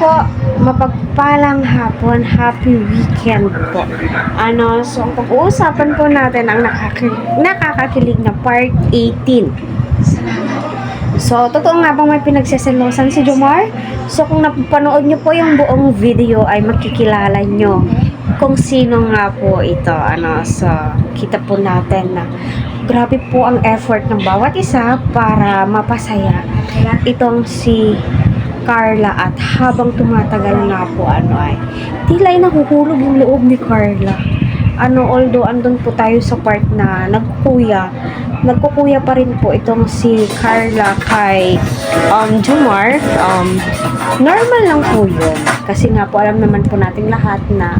po, mapagpalang hapon, happy weekend po. So ang pag-uusapan po natin ang nakakakilig na part 18. So, totoo nga bang may pinagseselosan si Jomar? So, kung napapanood nyo po yung buong video ay makikilala nyo kung sino nga po ito. So, kita po natin na grabe po ang effort ng bawat isa para mapasaya itong si Carla, at habang tumatagal nga po ay tila ay nahuhulog yung loob ni Carla. Although andun po tayo sa part na nagkukuya pa rin po itong si Carla kay Jomar. Normal lang po yun kasi nga po alam naman po natin lahat na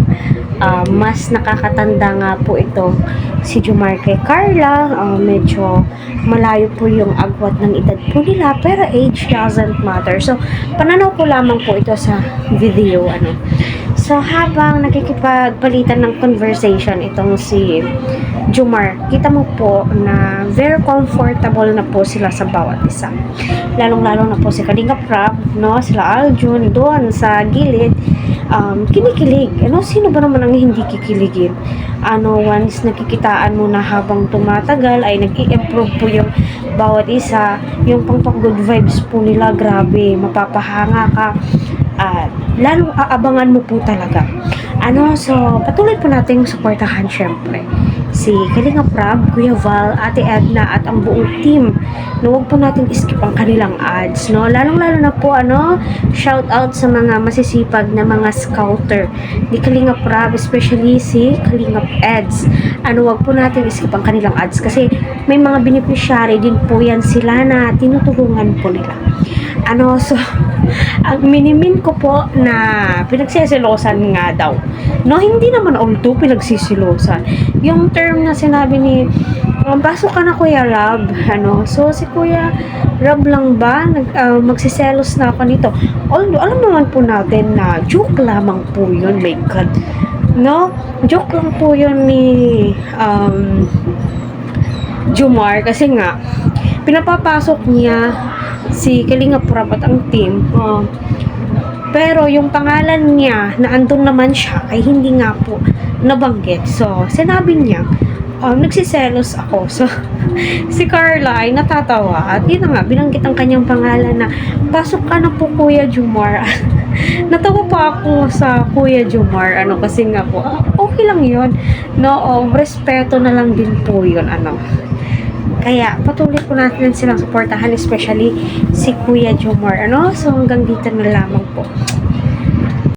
mas nakakatanda nga po itong si Jomar kay Carla. Medyo malayo po yung agwat ng edad po nila, pero age doesn't matter. So, pananaw ko lamang po ito sa video. So, habang nakikipagpalitan ng conversation itong si Jomar, kita mo po na very comfortable na po sila sa bawat isa. Lalong-lalo na po si Kalinga Prab, sila Aljun doon sa gilid, kinikilig. Sino ba naman ang hindi kikiligin? Once nakikitaan mo na habang tumatagal ay nag-i-improve po yung bawat isa, yung pang-good vibes po nila, grabe, mapapahanga ka. Lalong aabangan mo po talaga. So, patuloy po nating suportahan syempre si Kalinga Prab, Kuya Val, Ate Edna at ang buong team. Huwag po natin skip ang kanilang ads, lalong-lalo na po, shout out sa mga masisipag na mga scouter ni Kalinga Prab, especially si Kalinga Eds. Huwag po natin skip ang kanilang ads kasi may mga beneficiary din po yan sila na tinutulungan po nila. So, ang minimin ko po na pinagsiselosan nga daw. Hindi naman although pinagsisilosan. Yung term na sinabi ni, pasok ka na Kuya Rob. So, si Kuya Rob lang ba? Magsiselos na ako nito. Although, alam naman po natin na joke lamang po yun. My God. Joke lang po yun ni Jomar kasi nga, pinapapasok niya si Kalinga Prab at ang team. Pero yung pangalan niya na andun naman siya ay hindi nga po nabanggit. So, sinabi niya, nagsiselos ako. So, si Carla ay natatawa. At yun na nga, binanggit ang kanyang pangalan na, pasok ka na po Kuya Jomar. Natawa pa ako sa Kuya Jomar. Kasi nga po, okay lang yun. Respeto na lang din po yun. Kaya, patuloy po natin silang suportahan, especially si Kuya Jomar. So, hanggang dito na lamang po.